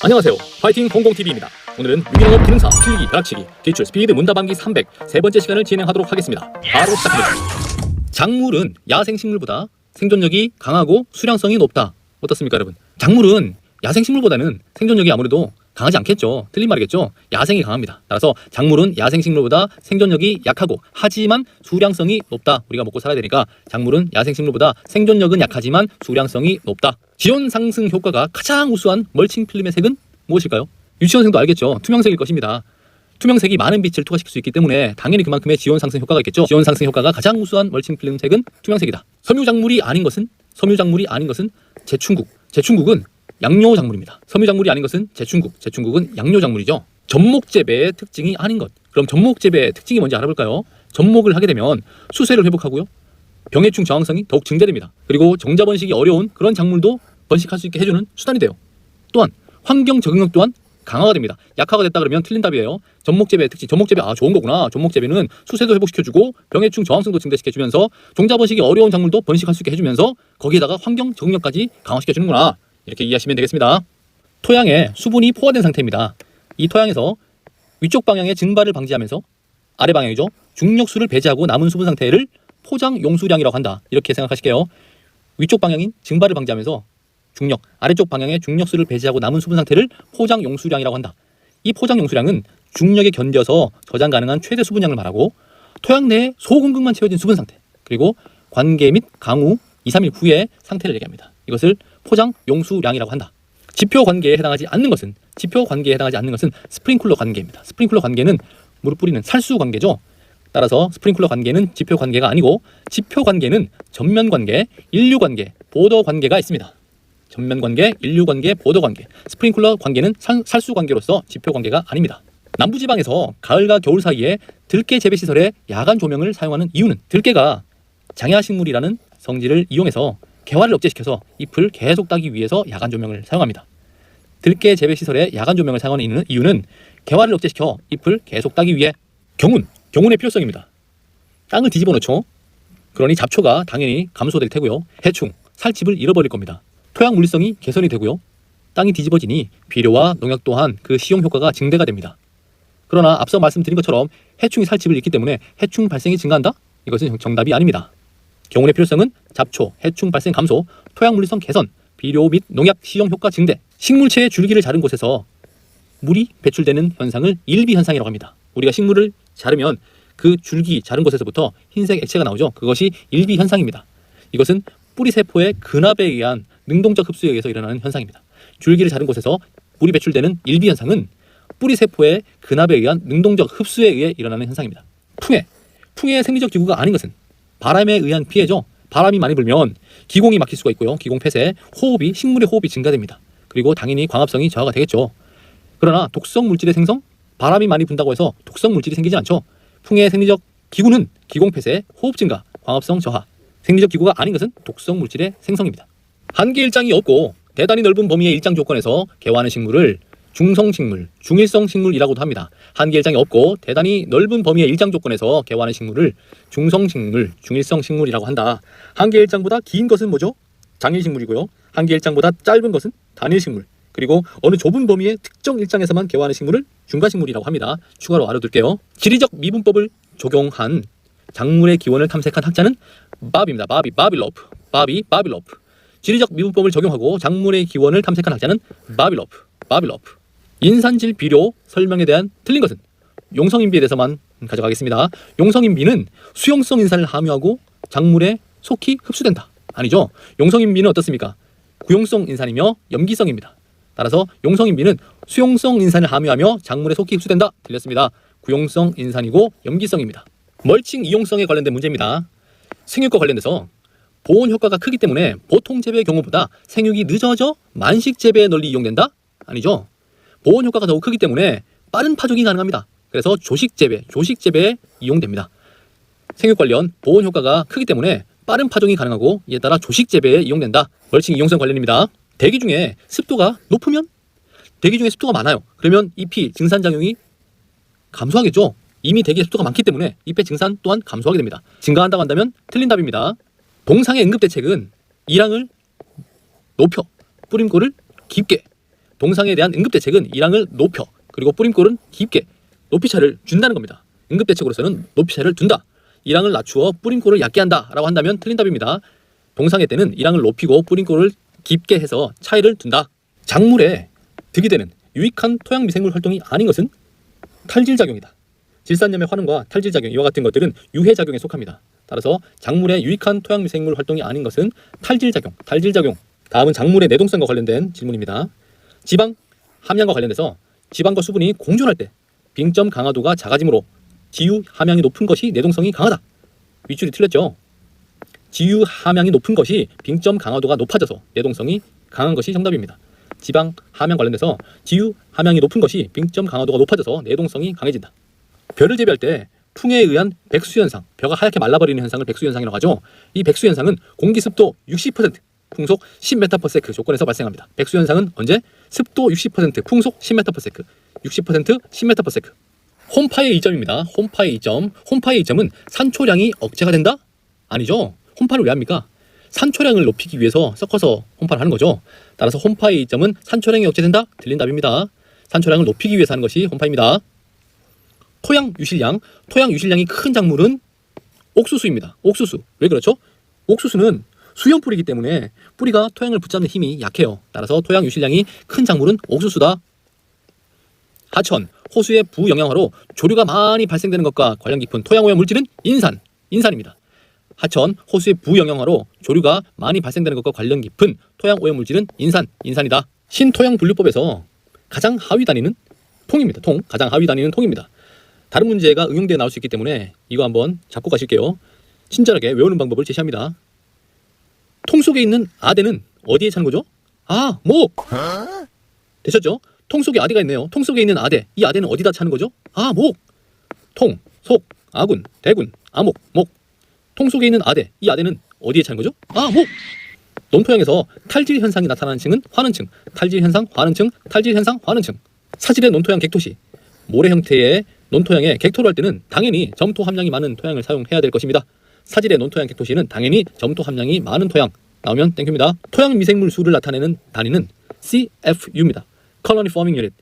안녕하세요. 파이팅 공공TV입니다. 오늘은 유기농업 기능사 필기 벼락치기 기출 스피드 문답암기 300 세 번째 시간을 진행하도록 하겠습니다. 바로 시작합니다. 작물은 야생식물보다 생존력이 강하고 수량성이 높다. 어떻습니까 여러분? 작물은 야생식물보다는 생존력이 아무래도 강하지 않겠죠. 틀린 말이겠죠. 야생이 강합니다. 따라서 작물은 야생식물보다 생존력이 약하고 하지만 수량성이 높다. 우리가 먹고 살아야 되니까 작물은 야생식물보다 생존력은 약하지만 수량성이 높다. 지온 상승 효과가 가장 우수한 멀칭 필름의 색은 무엇일까요? 유치원생도 알겠죠. 투명색일 것입니다. 투명색이 많은 빛을 투과시킬 수 있기 때문에 당연히 그만큼의 지온 상승 효과가 있겠죠. 지온 상승 효과가 가장 우수한 멀칭 필름 색은 투명색이다. 섬유작물이 아닌 것은 제충국은 양료작물입니다. 섬유작물이 아닌 것은 제충국은 양료작물이죠. 접목재배의 특징이 아닌 것. 그럼 접목재배의 특징이 뭔지 알아볼까요? 접목을 하게 되면 수세를 회복하고요. 병해충 저항성이 더욱 증대됩니다. 그리고 정자 번식이 어려운 그런 작물도 번식할 수 있게 해주는 수단이 돼요. 또한 환경 적응력 또한 강화가 됩니다. 약화가 됐다 그러면 틀린 답이에요. 접목재배의 특징. 접목재배 좋은 거구나. 접목재배는 수세도 회복시켜주고 병해충 저항성도 증대시켜주면서 종자 번식이 어려운 작물도 번식할 수 있게 해주면서 거기에다가 환경 적응력까지 강화시켜주는구나. 이렇게 이해하시면 되겠습니다. 토양에 수분이 포화된 상태입니다. 이 토양에서 위쪽 방향의 증발을 방지하면서 아래 방향이죠. 중력수를 배제하고 남은 수분 상태를 포장 용수량이라고 한다. 이렇게 생각하실게요. 위쪽 방향인 증발을 방지하면서 중력, 아래쪽 방향의 중력수를 배제하고 남은 수분 상태를 포장 용수량이라고 한다. 이 포장 용수량은 중력에 견뎌서 저장 가능한 최대 수분량을 말하고 토양 내에 소공급만 채워진 수분 상태, 그리고 관계 및 강우 2, 3일 후의 상태를 얘기합니다. 이것을 포장 용수량이라고 한다. 지표 관계에 해당하지 않는 것은 스프링클러 관계입니다. 스프링클러 관계는 물을 뿌리는 살수 관계죠. 따라서 스프링클러 관계는 지표 관계가 아니고 지표 관계는 전면 관계, 인류 관계, 보더 관계가 있습니다. 전면 관계, 인류 관계, 보더 관계. 스프링클러 관계는 살수 관계로서 지표 관계가 아닙니다. 남부지방에서 가을과 겨울 사이에 들깨 재배 시설에 야간 조명을 사용하는 이유는 들깨가 장야식물이라는 성질을 이용해서 개화를 억제시켜서 잎을 계속 따기 위해서 야간 조명을 사용합니다. 들깨 재배 시설에 야간 조명을 사용하는 이유는 개화를 억제시켜 잎을 계속 따기 위해. 경운의 필요성입니다. 땅을 뒤집어 놓죠. 그러니 잡초가 당연히 감소될 테고요. 해충, 살집을 잃어버릴 겁니다. 토양 물리성이 개선이 되고요. 땅이 뒤집어지니 비료와 농약 또한 그 시용 효과가 증대가 됩니다. 그러나 앞서 말씀드린 것처럼 해충이 살집을 잃기 때문에 해충 발생이 증가한다? 이것은 정답이 아닙니다. 경운의 필요성은 잡초, 해충 발생 감소, 토양 물리성 개선, 비료 및 농약 시용 효과 증대, 식물체의 줄기를 자른 곳에서 물이 배출되는 현상을 일비현상이라고 합니다. 우리가 식물을 자르면 그 줄기 자른 곳에서부터 흰색 액체가 나오죠. 그것이 일비현상입니다. 이것은 뿌리세포의 근압에 의한 능동적 흡수에 의해서 일어나는 현상입니다. 줄기를 자른 곳에서 물이 배출되는 일비현상은 뿌리세포의 근압에 의한 능동적 흡수에 의해 일어나는 현상입니다. 풍해의 생리적 기구가 아닌 것은 바람에 의한 피해죠. 바람이 많이 불면 기공이 막힐 수가 있고요. 기공 폐쇄, 식물의 호흡이 증가됩니다. 그리고 당연히 광합성이 저하가 되겠죠. 그러나 독성 물질의 생성, 바람이 많이 분다고 해서 독성 물질이 생기지 않죠. 풍해의 생리적 기구는 기공 폐쇄, 호흡 증가, 광합성 저하. 생리적 기구가 아닌 것은 독성 물질의 생성입니다. 한계 일장이 없고 대단히 넓은 범위의 일장 조건에서 개화하는 식물을 중성식물, 중일성식물이라고도 합니다. 한계 일장이 없고 대단히 넓은 범위의 일장 조건에서 개화하는 식물을 중성식물, 중일성식물이라고 한다. 한계 일장보다 긴 것은 뭐죠? 장일식물이고요. 한계 일장보다 짧은 것은 단일식물. 그리고 어느 좁은 범위의 특정 일장에서만 개화하는 식물을 중간식물이라고 합니다. 추가로 알아둘게요. 지리적 미분법을 적용한 작물의 기원을 탐색한 학자는 바비입니다. 바빌로프. 지리적 미분법을 적용하고 작물의 기원을 탐색한 학자는 바빌로프. 인산질 비료 설명에 대한 틀린 것은 용성인비에 대해서만 가져가겠습니다. 용성인비는 수용성 인산을 함유하고 작물에 속히 흡수된다. 아니죠. 용성인비는 어떻습니까? 구용성 인산이며 염기성입니다. 따라서 용성인비는 수용성 인산을 함유하며 작물에 속히 흡수된다. 틀렸습니다. 구용성 인산이고 염기성입니다. 멀칭 이용성에 관련된 문제입니다. 생육과 관련돼서 보온 효과가 크기 때문에 보통 재배의 경우보다 생육이 늦어져 만식 재배에 널리 이용된다? 아니죠. 보온 효과가 더욱 크기 때문에 빠른 파종이 가능합니다. 그래서 조식 재배에 이용됩니다. 생육 관련 보온 효과가 크기 때문에 빠른 파종이 가능하고 이에 따라 조식 재배에 이용된다. 멀칭 이용성 관련입니다. 대기 중에 습도가 높으면 대기 중에 습도가 많아요. 그러면 잎이 증산작용이 감소하겠죠. 이미 대기에 습도가 많기 때문에 잎의 증산 또한 감소하게 됩니다. 증가한다고 한다면 틀린 답입니다. 동상의 응급대책은 이랑을 높여 뿌림골을 깊게 동상에 대한 응급대책은 이랑을 높여 그리고 뿌림골은 깊게 높이차를 준다는 겁니다. 응급대책으로서는 높이차를 둔다. 이랑을 낮추어 뿌림골을 얕게 한다 라고 한다면 틀린 답입니다. 동상의 때는 이랑을 높이고 뿌림골을 깊게 해서 차이를 둔다. 작물에 득이 되는 유익한 토양미생물 활동이 아닌 것은 탈질작용이다. 질산염의 환원과 탈질작용 이와 같은 것들은 유해작용에 속합니다. 따라서 작물에 유익한 토양미생물 활동이 아닌 것은 탈질작용. 다음은 작물의 내동성과 관련된 질문입니다. 지방 함량과 관련돼서 지방과 수분이 공존할 때 빙점 강화도가 작아지므로 지유 함량이 높은 것이 내동성이 강하다. 윗줄이 틀렸죠. 지유 함량이 높은 것이 빙점 강화도가 높아져서 내동성이 강한 것이 정답입니다. 지방 함량 관련돼서 지유 함량이 높은 것이 빙점 강화도가 높아져서 내동성이 강해진다. 벼를 재배할 때 풍에 의한 백수현상, 벼가 하얗게 말라버리는 현상을 백수현상이라고 하죠. 이 백수현상은 공기습도 60%, 풍속 10m/s 조건에서 발생합니다. 백수현상은 언제? 습도 60%, 풍속 10m/s, 60%, 10m/s. 홈파의 이점입니다. 홈파의 이점. 홈파의 이점은 산초량이 억제가 된다? 아니죠. 홈파를 왜 합니까? 산초량을 높이기 위해서 섞어서 홈파를 하는 거죠. 따라서 홈파의 이점은 산초량이 억제된다? 틀린 답입니다. 산초량을 높이기 위해서 하는 것이 홈파입니다. 토양 유실량. 토양 유실량이 큰 작물은 옥수수입니다. 옥수수. 왜 그렇죠? 옥수수는 수염뿌리이기 때문에 뿌리가 토양을 붙잡는 힘이 약해요. 따라서 토양 유실량이 큰 작물은 옥수수다. 하천, 호수의 부영양화로 조류가 많이 발생되는 것과 관련 깊은 토양오염 물질은 인산입니다. 하천, 호수의 부영양화로 조류가 많이 발생되는 것과 관련 깊은 토양오염 물질은 인산이다. 신토양분류법에서 가장 하위 단위는 통입니다. 가장 하위 단위는 통입니다. 다른 문제가 응용되어 나올 수 있기 때문에 이거 한번 잡고 가실게요. 친절하게 외우는 방법을 제시합니다. 통 속에 있는 아대는 어디에 차는 거죠? 목! 되셨죠? 통 속에 아대가 있네요. 통 속에 있는 아대. 이 아대는 어디다 차는 거죠? 목! 통, 속, 아군, 대군, 아목, 목. 통 속에 있는 아대. 이 아대는 어디에 차는 거죠? 목! 논토양에서 탈질 현상이 나타나는 층은 환원층. 탈질 현상, 환원층, 탈질 현상, 환원층. 사질의 논토양 객토시. 모래 형태의 논토양에 객토를 할 때는 당연히 점토 함량이 많은 토양을 사용해야 될 것입니다. 사질의 논토양 객토시는 당연히 점토 함량이 많은 토양. 나오면 땡큐입니다. 토양 미생물 수를 나타내는 단위는 CFU입니다. Colony Forming Unit.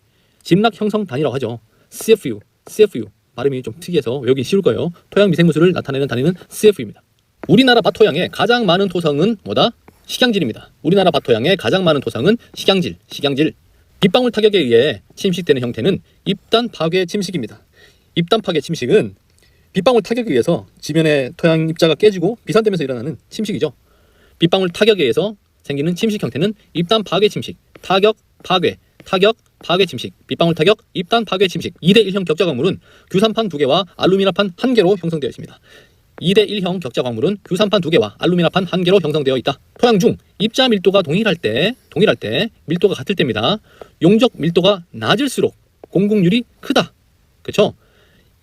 집락 형성 단위라고 하죠. CFU. 발음이 좀 특이해서 외우기 쉬울 거예요. 토양 미생물 수를 나타내는 단위는 CFU입니다. 우리나라 밭토양에 가장 많은 토성은 뭐다? 식양질입니다. 우리나라 밭토양에 가장 많은 토성은 식양질. 빗방울 타격에 의해 침식되는 형태는 입단 파괴 침식입니다. 입단 파괴 침식은 빗방울 타격에 의해서 지면의 토양 입자가 깨지고 비산되면서 일어나는 침식이죠. 빗방울 타격에 의해서 생기는 침식 형태는 입단 파괴 침식, 타격, 파괴 침식, 빗방울 타격, 입단 파괴 침식. 2대 1형 격자 광물은 규산판 2개와 알루미나판 1개로 형성되어 있습니다. 2대 1형 격자 광물은 규산판 2개와 알루미나판 1개로 형성되어 있다. 토양 중 입자 밀도가 동일할 때 밀도가 같을 때입니다. 용적 밀도가 낮을수록 공국률이 크다. 그렇죠?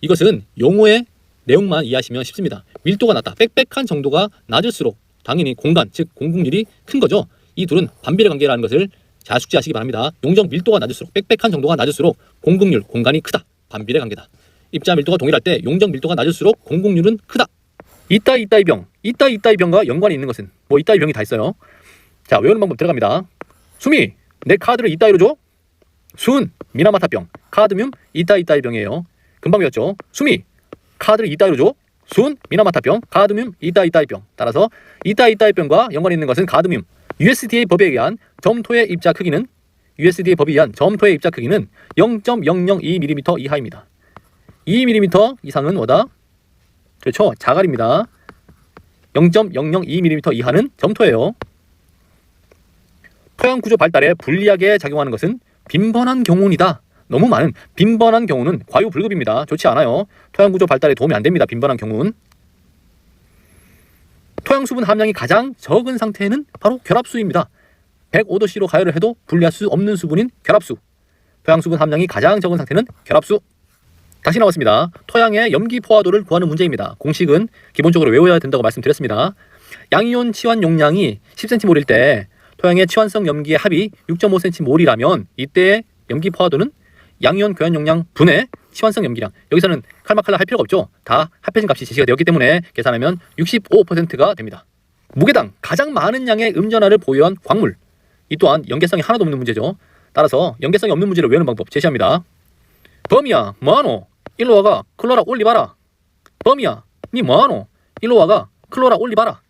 이것은 용어의 내용만 이해하시면 쉽습니다. 밀도가 낮다, 빽빽한 정도가 낮을수록 당연히 공간, 즉 공국률이 큰 거죠. 이 둘은 반비례 관계라는 것을 잘 숙지하시기 바랍니다. 용적 밀도가 낮을수록, 빽빽한 정도가 낮을수록 공국률, 공간이 크다. 반비례 관계다. 입자 밀도가 동일할 때 용적 밀도가 낮을수록 공국률은 크다. 이따이 병과 연관이 있는 것은 이따이 병이 다 있어요. 자, 외우는 방법 들어갑니다. 수미, 내 카드를 이따이로 줘. 순, 미나마타병, 카드뮴, 이따이 병이에요. 금방 배웠죠. 수미, 카드를 이따이로 줘. 순, 미나마타병, 카드뮴, 이따이 병. 따라서 이따이 병과 연관이 있는 것은 카드뮴. USDA 법에 의한 점토의 입자 크기는 0.002mm 이하입니다. 2mm 이상은 뭐다? 그렇죠. 자갈입니다. 0.002mm 이하는 점토예요. 토양 구조 발달에 불리하게 작용하는 것은 빈번한 경운이다. 너무 많은 빈번한 경우는 과유불급입니다. 좋지 않아요. 토양 구조 발달에 도움이 안 됩니다. 빈번한 경우는. 토양 수분 함량이 가장 적은 상태는 바로 결합수입니다. 105도씨로 가열을 해도 분리할 수 없는 수분인 결합수. 토양 수분 함량이 가장 적은 상태는 결합수. 다시 나왔습니다. 토양의 염기 포화도를 구하는 문제입니다. 공식은 기본적으로 외워야 된다고 말씀드렸습니다. 양이온 치환 용량이 10cm몰일 때 토양의 치환성 염기의 합이 6.5cm몰이라면 이때의 염기 포화도는 양이온 교환 용량 분의 치환성 염기량. 여기서는 칼막칼라 할 필요가 없죠. 다 합해진 값이 제시가 되었기 때문에 계산하면 65%가 됩니다. 무게당 가장 많은 양의 음전하를 보유한 광물. 이 또한 연계성이 하나도 없는 문제죠. 따라서 연계성이 없는 문제를 외우는 방법 제시합니다. 범이야 뭐하노? 일로 와가 클로라 올리봐라. 범이야 니 뭐하노? 일로 와가 클로라 올리봐라.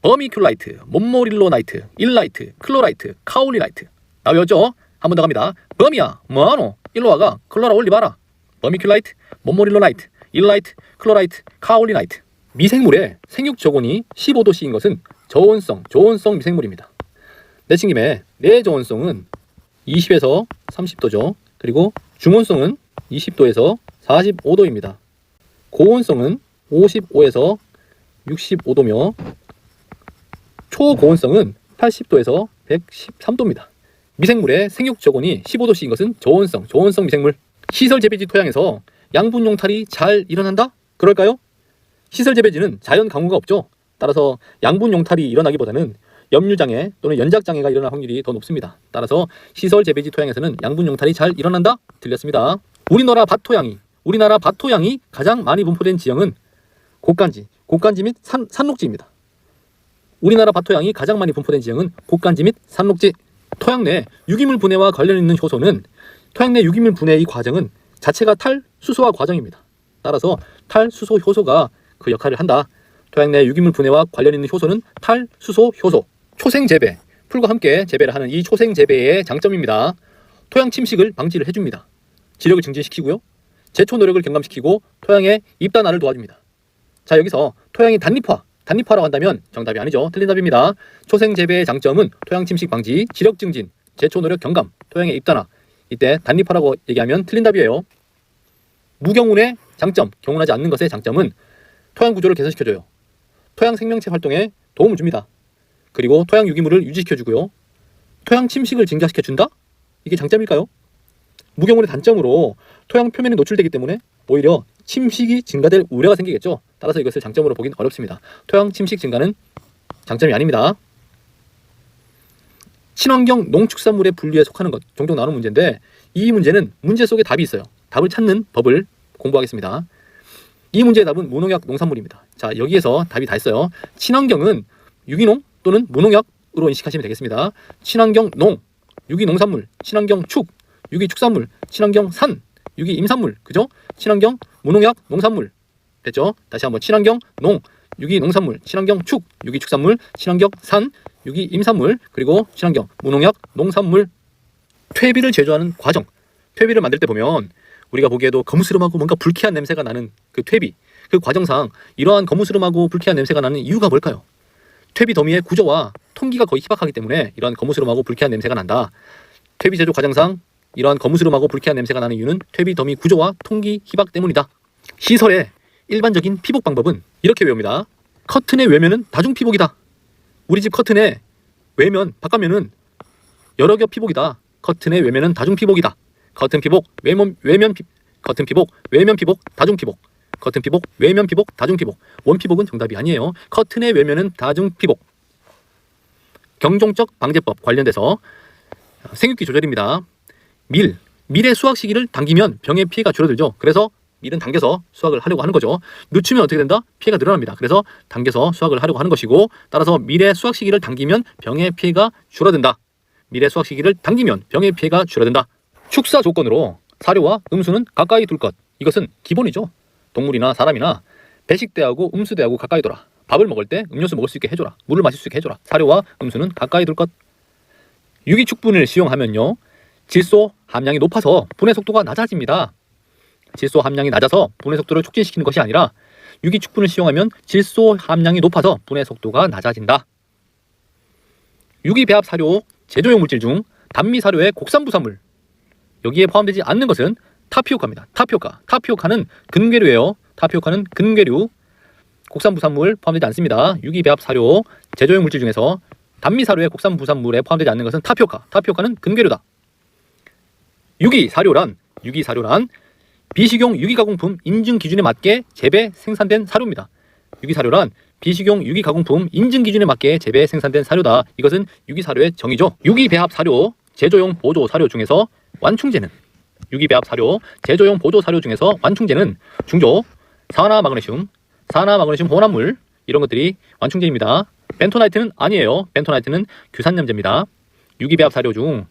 버미큘라이트, 몬모릴로나이트, 일라이트, 클로라이트, 카올리나이트. 나 외웠죠? 한 번 더 갑니다. 범이야 뭐하노? 일로 와가 클로라 올리봐라. 버미큘라이트, 몬모릴로나이트, 일라이트, 클로라이트, 카올리나이트. 미생물의 생육 저온이 15도씨인 것은 저온성 미생물입니다. 내친 김에 내저온성은 20에서 30도죠. 그리고 중온성은 20도에서 45도입니다. 고온성은 55에서 65도며 초고온성은 80도에서 113도입니다. 미생물의 생육 저온이 15도씨인 것은 저온성 미생물. 시설 재배지 토양에서 양분 용탈이 잘 일어난다? 그럴까요? 시설 재배지는 자연 강우가 없죠. 따라서 양분 용탈이 일어나기보다는 염류장애 또는 연작장애가 일어날 확률이 더 높습니다. 따라서 시설 재배지 토양에서는 양분 용탈이 잘 일어난다? 틀렸습니다. 우리나라 밭 토양이 가장 많이 분포된 지형은 곡간지 및 산록지입니다. 우리나라 밭 토양이 가장 많이 분포된 지형은 곡간지 및 산록지. 토양 내 유기물 분해와 관련 있는 효소는 토양 내 유기물 분해의 과정은 자체가 탈수소화 과정입니다. 따라서 탈수소 효소가 그 역할을 한다. 토양 내 유기물 분해와 관련 있는 효소는 탈수소 효소. 초생 재배, 풀과 함께 재배를 하는 이 초생 재배의 장점입니다. 토양 침식을 방지를 해줍니다. 지력을 증진시키고요. 제초 노력을 경감시키고 토양의 입단화를 도와줍니다. 자, 여기서 토양이 단립화라고 한다면 정답이 아니죠. 틀린 답입니다. 초생 재배의 장점은 토양 침식 방지, 지력 증진, 제초 노력 경감, 토양의 입단화. 이때 단립화라고 얘기하면 틀린 답이에요. 무경운의 장점, 경운하지 않는 것의 장점은 토양 구조를 개선시켜줘요. 토양 생명체 활동에 도움을 줍니다. 그리고 토양 유기물을 유지시켜주고요. 토양 침식을 증가시켜준다? 이게 장점일까요? 무경운의 단점으로 토양 표면에 노출되기 때문에 오히려 침식이 증가될 우려가 생기겠죠. 따라서 이것을 장점으로 보긴 어렵습니다. 토양 침식 증가는 장점이 아닙니다. 친환경 농축산물의 분류에 속하는 것 종종 나오는 문제인데 이 문제는 문제 속에 답이 있어요. 답을 찾는 법을 공부하겠습니다. 이 문제의 답은 무농약 농산물입니다. 자, 여기에서 답이 다 있어요. 친환경은 유기농 또는 무농약으로 인식하시면 되겠습니다. 친환경 농, 유기농산물, 친환경 축, 유기축산물, 친환경 산, 유기임산물, 그죠? 친환경 무농약 농산물 됐죠? 다시 한번 친환경 농, 유기농산물, 친환경 축, 유기축산물, 친환경 산, 유기임산물, 그리고 친환경 무농약 농산물. 퇴비를 제조하는 과정, 퇴비를 만들 때 보면 우리가 보기에도 거무스름하고 뭔가 불쾌한 냄새가 나는 그 퇴비, 그 과정상 이러한 거무스름하고 불쾌한 냄새가 나는 이유가 뭘까요? 퇴비 더미의 구조와 통기가 거의 희박하기 때문에 이러한 거무스름하고 불쾌한 냄새가 난다. 퇴비 제조 과정상 이러한 거무스름하고 불쾌한 냄새가 나는 이유는 퇴비 더미 구조와 통기 희박 때문이다. 시설의 일반적인 피복 방법은 이렇게 외웁니다. 커튼의 외면은 다중 피복이다. 우리 집 커튼의 외면, 바깥면은 여러 겹 피복이다. 커튼의 외면은 다중 피복이다. 커튼 피복, 커튼 피복, 외면 피복, 다중 피복. 커튼 피복, 외면 피복, 다중 피복. 원 피복은 정답이 아니에요. 커튼의 외면은 다중 피복. 경종적 방제법 관련돼서 생육기 조절입니다. 밀의 수확 시기를 당기면 병의 피해가 줄어들죠. 그래서 밀은 당겨서 수확을 하려고 하는 거죠. 늦추면 어떻게 된다? 피해가 늘어납니다. 그래서 당겨서 수확을 하려고 하는 것이고, 따라서 밀의 수확 시기를 당기면 병의 피해가 줄어든다. 밀의 수확 시기를 당기면 병의 피해가 줄어든다. 축사 조건으로 사료와 음수는 가까이 둘 것. 이것은 기본이죠. 동물이나 사람이나 배식대하고 음수대하고 가까이 둬라. 밥을 먹을 때 음료수 먹을 수 있게 해줘라. 물을 마실 수 있게 해줘라. 사료와 음수는 가까이 둘 것. 유기축분을 시용하면요, 질소 함량이 높아서 분해 속도가 낮아집니다. 질소 함량이 낮아서 분해 속도를 촉진시키는 것이 아니라 유기축분을 시용하면 질소 함량이 높아서 분해 속도가 낮아진다. 유기배합 사료 제조용 물질 중 단미사료의 곡산부산물, 여기에 포함되지 않는 것은 타피오카입니다. 타피오카는 근괴류예요. 타피오카는 근괴류. 곡산부산물 포함되지 않습니다. 유기배합 사료 제조용 물질 중에서 단미사료의 곡산부산물에 포함되지 않는 것은 타피오카는 근괴류다. 유기사료란 비식용 유기가공품 인증 기준에 맞게 재배 생산된 사료입니다. 유기사료란 비식용 유기가공품 인증 기준에 맞게 재배 생산된 사료다. 이것은 유기사료의 정의죠. 유기배합 사료 제조용 보조 사료 중에서 완충제는, 유기배합 사료 제조용 보조 사료 중에서 완충제는 중조, 산화마그네슘 혼합물, 이런 것들이 완충제입니다. 벤토나이트는 아니에요. 벤토나이트는 규산염제입니다. 유기배합 사료 중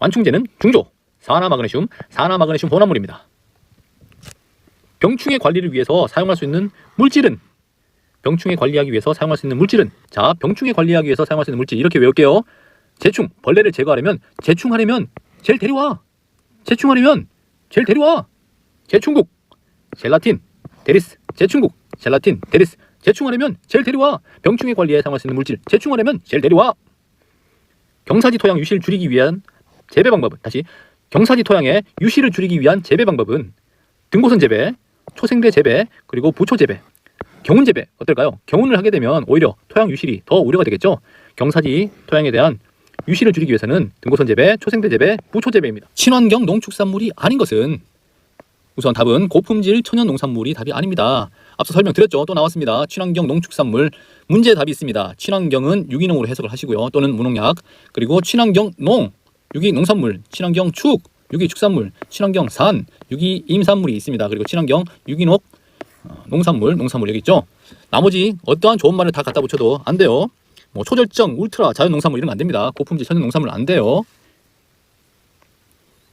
완충제는 중조, 산화마그네슘, 산화마그네슘 혼합물입니다. 병충해 관리를 위해서 사용할 수 있는 물질은 병충해 관리하기 위해서 사용할 수 있는 물질은 자, 병충해 관리하기 위해서 사용할 수 있는 물질 이렇게 외울게요. 제충, 벌레를 제거하려면 제충하려면 젤 데려와. 제충하려면 젤 데려와. 제충국, 젤라틴, 데리스, 제충국, 젤라틴, 데리스. 제충하려면 젤 데려와. 병충해 관리에 사용할 수 있는 물질 제충하려면 젤 데려와. 경사지 토양 유실을 줄이기 위한 재배 방법은 다시 경사지 토양의 유실을 줄이기 위한 재배 방법은 등고선 재배, 초생대 재배, 그리고 부초 재배, 경운 재배 어떨까요? 경운을 하게 되면 오히려 토양 유실이 더 우려가 되겠죠. 경사지 토양에 대한 유실을 줄이기 위해서는 등고선 재배, 초생대 재배, 부초 재배입니다. 친환경 농축산물이 아닌 것은 우선 답은 고품질 천연 농산물이 답이 아닙니다. 앞서 설명드렸죠. 또 나왔습니다. 친환경 농축산물 문제 답이 있습니다. 친환경은 유기농으로 해석을 하시고요. 또는 무농약. 그리고 친환경 농, 유기농산물, 친환경 축, 유기축산물, 친환경 산, 유기임산물이 있습니다. 그리고 친환경 유기농 농산물 여기 있죠. 나머지 어떠한 좋은 말을 다 갖다 붙여도 안 돼요. 뭐 초절정, 울트라, 자연농산물 이런 거 안 됩니다. 고품질 천연 농산물 안 돼요.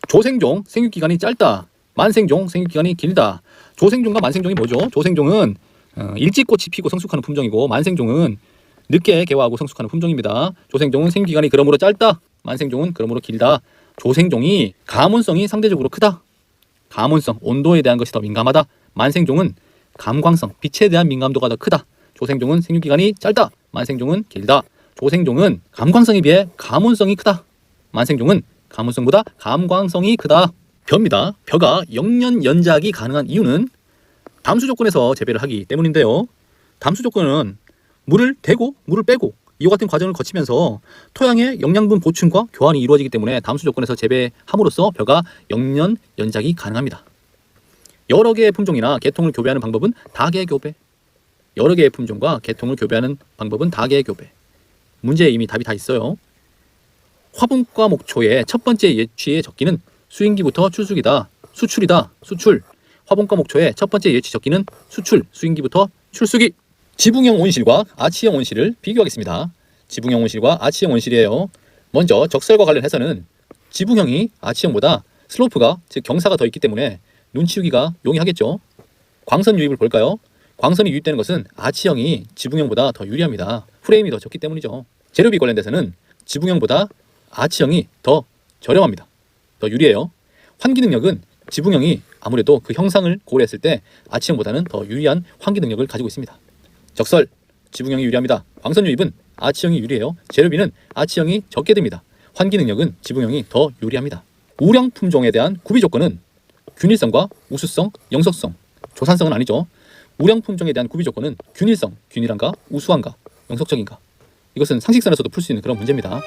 조생종, 생육기간이 짧다. 만생종, 생육기간이 길다. 조생종과 만생종이 뭐죠? 조생종은 일찍 꽃이 피고 성숙하는 품종이고 만생종은 늦게 개화하고 성숙하는 품종입니다. 조생종은 생육기간이 그러므로 짧다. 만생종은 그러므로 길다. 조생종이 가문성이 상대적으로 크다. 가문성, 온도에 대한 것이 더 민감하다. 만생종은 감광성, 빛에 대한 민감도가 더 크다. 조생종은 생육기간이 짧다. 만생종은 길다. 조생종은 감광성에 비해 가문성이 크다. 만생종은 가문성보다 감광성이 크다. 벼입니다. 벼가 영년 연작이 가능한 이유는 담수 조건에서 재배를 하기 때문인데요. 담수 조건은 물을 대고 물을 빼고 이와 같은 과정을 거치면서 토양의 영양분 보충과 교환이 이루어지기 때문에 담수 조건에서 재배함으로써 벼가 영년 연작이 가능합니다. 여러 개의 품종이나 계통을 교배하는 방법은 다계교배. 여러 개의 품종과 계통을 교배하는 방법은 다계교배. 문제에 이미 답이 다 있어요. 화분과 목초의 첫 번째 예취의 적기는 수인기부터 출수기다. 수출이다. 수출. 화분과 목초의 첫 번째 예취 적기는 수출. 수인기부터 출수기. 지붕형 온실과 아치형 온실을 비교하겠습니다. 지붕형 온실과 아치형 온실이에요. 먼저 적설과 관련해서는 지붕형이 아치형보다 슬로프가 즉 경사가 더 있기 때문에 눈치우기가 용이하겠죠. 광선 유입을 볼까요? 광선이 유입되는 것은 아치형이 지붕형보다 더 유리합니다. 프레임이 더 적기 때문이죠. 재료비 관련돼서는 지붕형보다 아치형이 더 저렴합니다. 더 유리해요. 환기 능력은 지붕형이 아무래도 그 형상을 고려했을 때 아치형보다는 더 유리한 환기 능력을 가지고 있습니다. 적설, 지붕형이 유리합니다. 광선 유입은 아치형이 유리해요. 재료비는 아치형이 적게 듭니다. 환기 능력은 지붕형이 더 유리합니다. 우량 품종에 대한 구비 조건은 균일성과 우수성, 영속성, 조산성은 아니죠. 우량 품종에 대한 구비 조건은 균일성, 균일한가, 우수한가, 영속적인가. 이것은 상식선에서도 풀 수 있는 그런 문제입니다.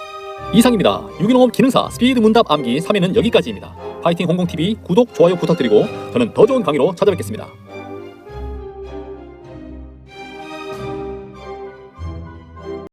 이상입니다. 유기농업 기능사 스피드 문답 암기 3회는 여기까지입니다. 파이팅 홍콩TV 구독, 좋아요 부탁드리고 저는 더 좋은 강의로 찾아뵙겠습니다.